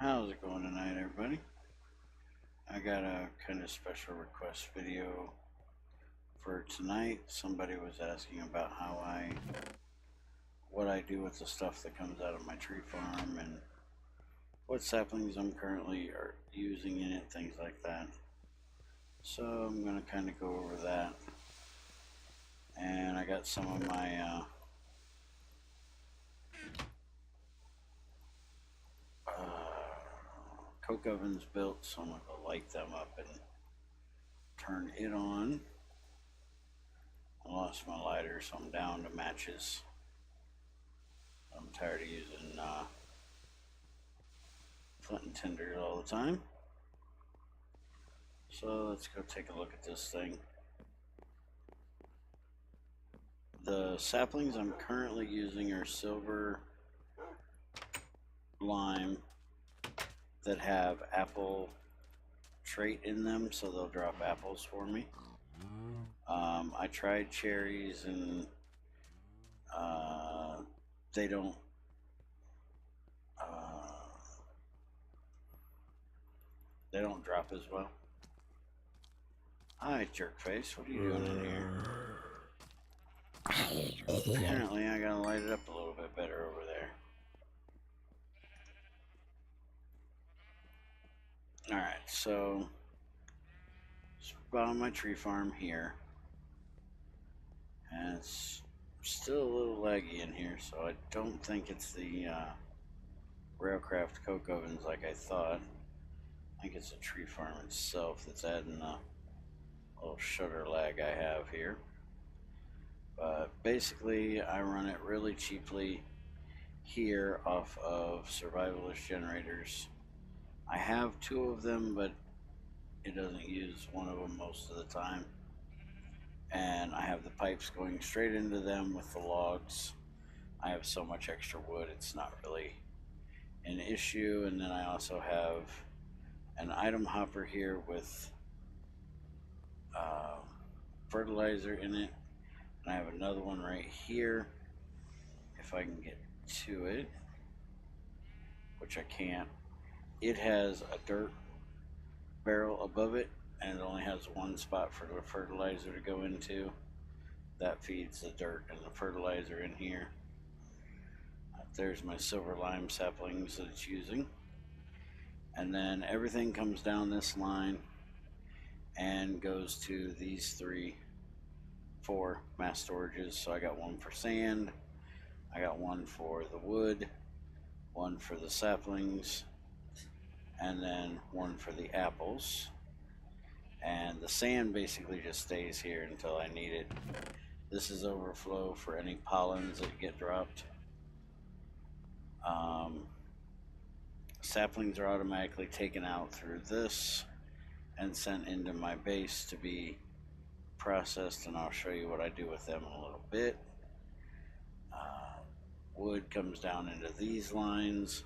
How's it going tonight, everybody? I got a kind of special request video for tonight. Somebody was asking about what I do with the stuff that comes out of my tree farm and what saplings I'm currently using in it, things like that. So I'm going to kind of go over that. And I got some of my coke ovens built, so I'm going to light them up and turn it on. I lost my lighter, so I'm down to matches. I'm tired of using flint and tinder all the time. So let's go take a look at this thing. The saplings I'm currently using are silver lime that have apple trait in them, so they'll drop apples for me. I tried cherries and they don't drop as well. Hi, jerkface. What are you doing in here? Apparently, I gotta light it up a little bit better over there. Alright, so it's on my tree farm here. And it's still a little laggy in here, so I don't think it's the Railcraft coke ovens like I thought. I think it's the tree farm itself that's adding the little shutter lag I have here. But basically, I run it really cheaply here off of survivalist generators. I have 2 of them, but it doesn't use one of them most of the time. And I have the pipes going straight into them with the logs. I have so much extra wood, it's not really an issue. And then I also have an item hopper here with fertilizer in it. And I have another one right here, if I can get to it, which I can't. It has a dirt barrel above it, and it only has one spot for the fertilizer to go into. That feeds the dirt and the fertilizer in here. There's my silver lime saplings that it's using. And then everything comes down this line and goes to these 4 mass storages. So I got one for sand, I got one for the wood, one for the saplings, and then one for the apples. And the sand basically just stays here until I need it. This is overflow for any pollens that get dropped. Saplings are automatically taken out through this and sent into my base to be processed, and I'll show you what I do with them in a little bit. Wood comes down into these lines,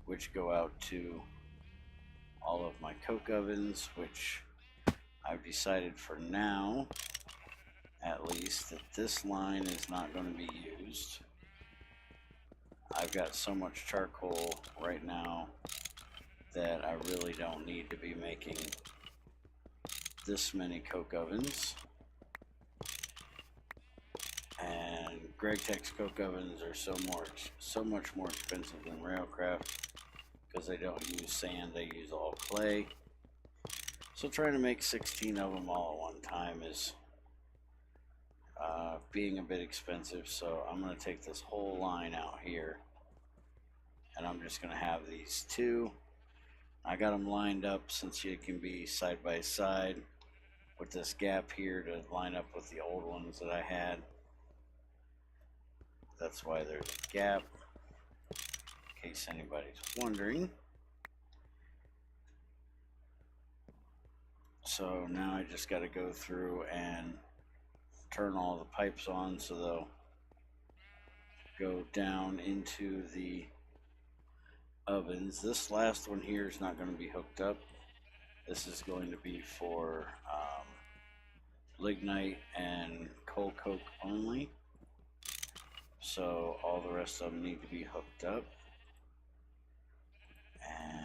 which go out to all of my coke ovens, which I've decided for now, at least, that this line is not going to be used. I've got so much charcoal right now that I really don't need to be making this many coke ovens. And Gregtech's coke ovens are so much more expensive than Railcraft because they don't use sand, they use all clay. So trying to make 16 of them all at one time is being a bit expensive, so I'm going to take this whole line out here and I'm just going to have these 2. I got them lined up since you can be side by side with this gap here to line up with the old ones that I had. That's why there's a gap, in case anybody's wondering. So now I just got to go through and turn all the pipes on so they'll go down into the ovens. This last one here is not going to be hooked up. This is going to be for lignite and coal coke only. So all the rest of them need to be hooked up. And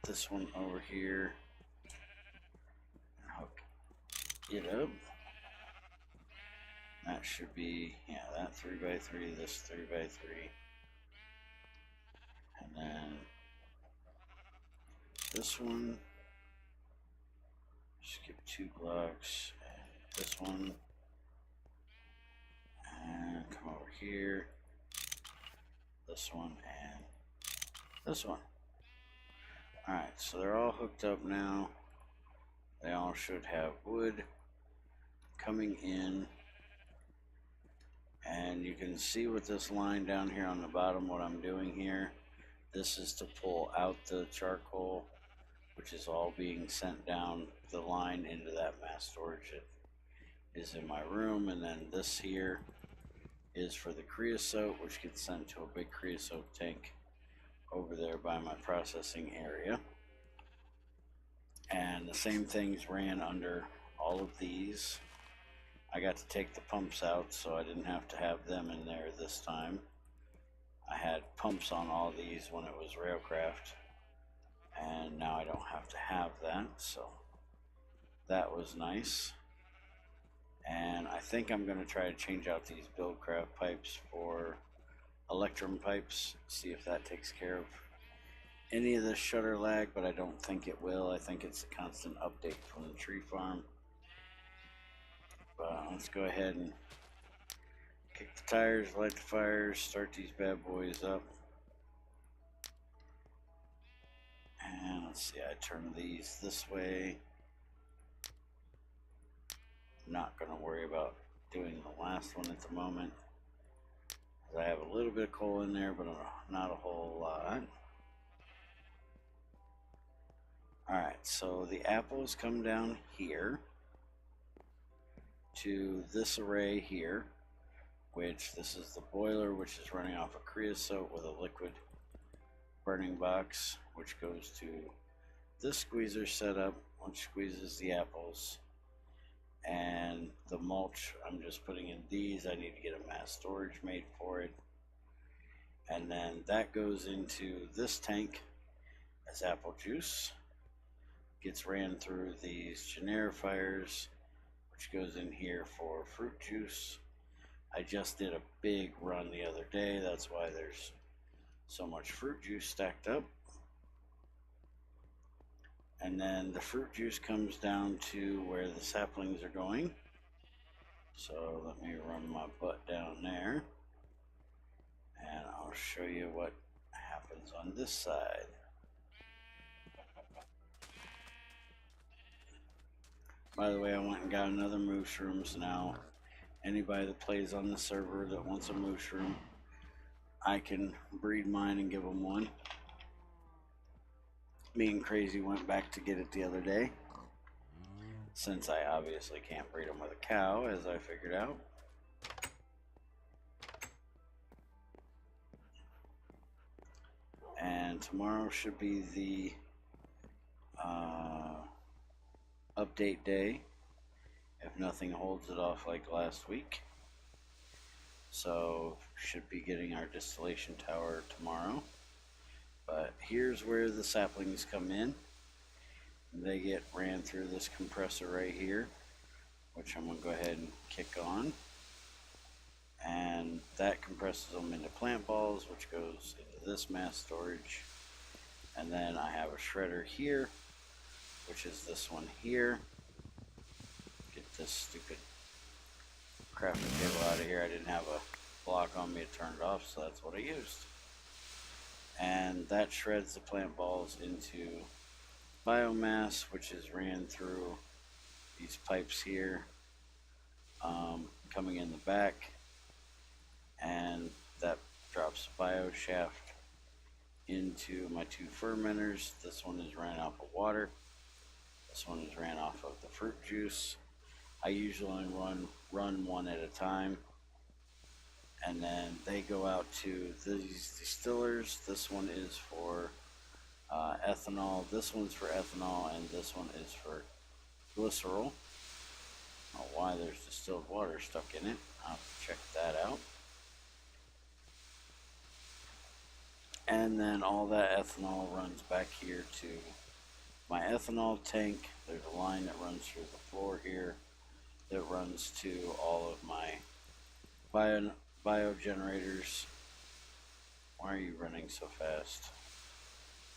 this one over here and hook it up. That should be, yeah, that 3x3, this 3x3, and then this one, skip 2 blocks, and this one, and come over here, this one, and this one. Alright, so they're all hooked up now. They all should have wood coming in. And you can see with this line down here on the bottom what I'm doing here. This is to pull out the charcoal, which is all being sent down the line into that mass storage that is in my room. And then this here is for the creosote, which gets sent to a big creosote tank over there by my processing area. And the same things ran under all of these. I got to take the pumps out, so I didn't have to have them in there this time. I had pumps on all these when it was Railcraft, and now I don't have to have that, so that was nice. And I think I'm going to try to change out these Buildcraft pipes for Electrum pipes, see if that takes care of any of this shutter lag, but I don't think it will. I think it's a constant update from the tree farm. But let's go ahead and kick the tires, light the fires, start these bad boys up. And let's see, I turn these this way. I'm not going to worry about doing the last one at the moment. I have a little bit of coal in there, but not a whole lot. Alright, so the apples come down here to this array here, which this is the boiler, which is running off a creosote with a liquid burning box, which goes to this squeezer setup, which squeezes the apples. And the mulch, I'm just putting in these. I need to get a mass storage made for it. And then that goes into this tank as apple juice. Gets ran through these generifiers, which goes in here for fruit juice. I just did a big run the other day. That's why there's so much fruit juice stacked up. And then the fruit juice comes down to where the saplings are going. So let me run my butt down there, and I'll show you what happens on this side. By the way, I went and got another mushrooms now. Anybody that plays on the server that wants a mushroom, I can breed mine and give them one. Me and Crazy went back to get it the other day, since I obviously can't breed them with a cow, as I figured out. And tomorrow should be the update day, if nothing holds it off like last week. So should be getting our distillation tower tomorrow. But here's where the saplings come in. They get ran through this compressor right here, which I'm going to go ahead and kick on. And that compresses them into plant balls, which goes into this mass storage. And then I have a shredder here, which is this one here. Get this stupid crafting table out of here. I didn't have a block on me to turn it off, so that's what I used. And that shreds the plant balls into biomass, which is ran through these pipes here, coming in the back, and that drops a bio shaft into my two fermenters. This one is ran off of water. This one is ran off of the fruit juice. I usually run one at a time, and then they go out to these distillers. This one is for ethanol, this one's for ethanol, and this one is for glycerol. I don't know why there's distilled water stuck in it. I'll have to check that out. And then all that ethanol runs back here to my ethanol tank. There's a line that runs through the floor here that runs to all of my bio generators. Why are you running so fast?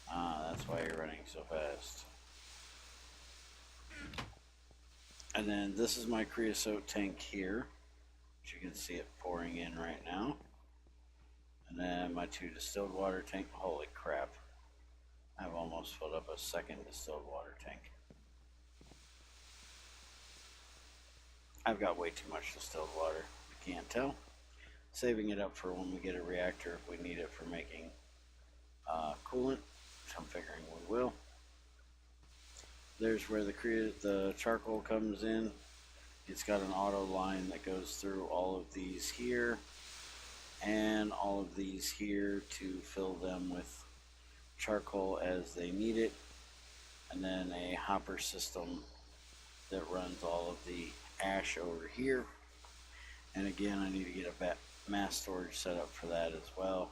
Ah, that's why you're running so fast. And then this is my creosote tank here, which you can see it pouring in right now. And then my 2 distilled water tank. Holy crap. I've almost filled up a second distilled water tank. I've got way too much distilled water. You can't tell. Saving it up for when we get a reactor if we need it for making coolant, which I'm figuring we will. There's where the charcoal comes in. It's got an auto line that goes through all of these here and all of these here to fill them with charcoal as they need it, and then a hopper system that runs all of the ash over here. And again, I need to get a mass storage set up for that as well.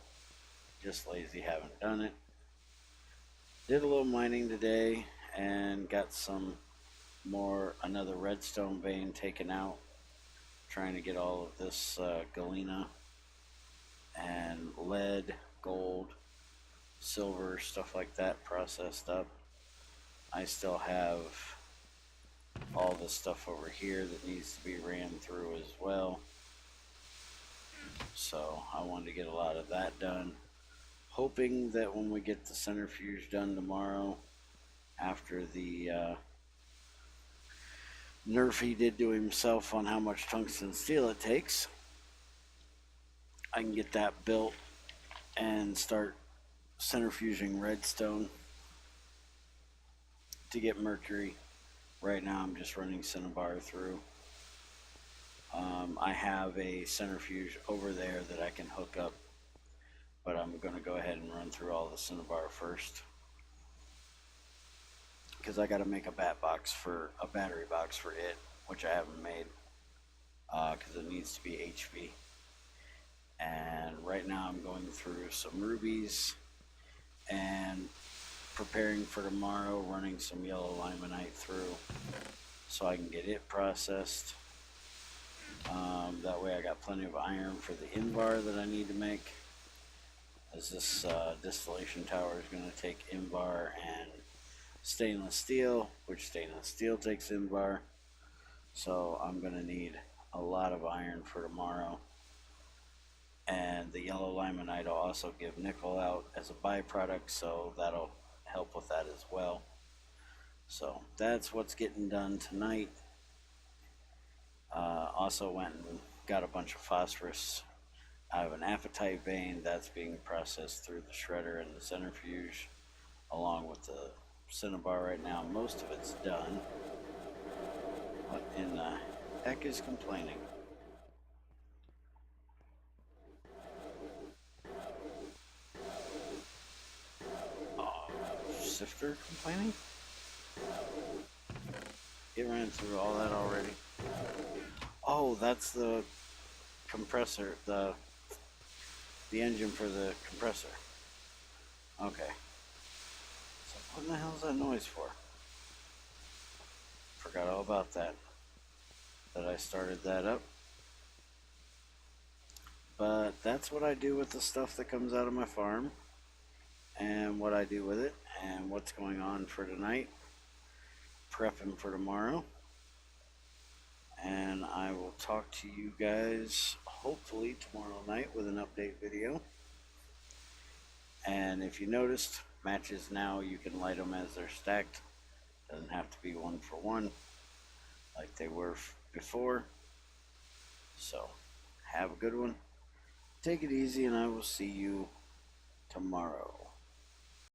Just lazy, haven't done it. Did a little mining today and got another redstone vein taken out, trying to get all of this galena and lead, gold, silver, stuff like that processed up. I still have all this stuff over here that needs to be ran through as well, so I wanted to get a lot of that done, hoping that when we get the centrifuge done tomorrow, after the nerf he did to himself on how much tungsten steel it takes, I can get that built and start centrifuging redstone to get mercury. Right now I'm just running cinnabar through. I have a centrifuge over there that I can hook up, but I'm going to go ahead and run through all the cinnabar first, because I got to make a battery box for it, which I haven't made because it needs to be HV. And right now I'm going through some rubies and preparing for tomorrow, running some yellow limonite through so I can get it processed. That way I got plenty of iron for the invar that I need to make, as this distillation tower is going to take invar and stainless steel, which stainless steel takes invar, so I'm going to need a lot of iron for tomorrow. And the yellow limonite will also give nickel out as a byproduct, so that'll help with that as well. So that's what's getting done tonight. Also went and got a bunch of phosphorus out of an apatite vein that's being processed through the shredder and the centrifuge, along with the cinnabar. Right now most of it's done. What in the heck is complaining? Oh, sifter complaining? It ran through all that already. Oh, that's the compressor, the engine for the compressor. Okay. So what in the hell is that noise for? Forgot all about that. That I started that up. But that's what I do with the stuff that comes out of my farm, and what I do with it, and what's going on for tonight. Prepping for tomorrow. And I will talk to you guys hopefully tomorrow night with an update video. And if you noticed, matches now you can light them as they're stacked. Doesn't have to be 1 for 1 like they were before. So have a good one. Take it easy, and I will see you tomorrow.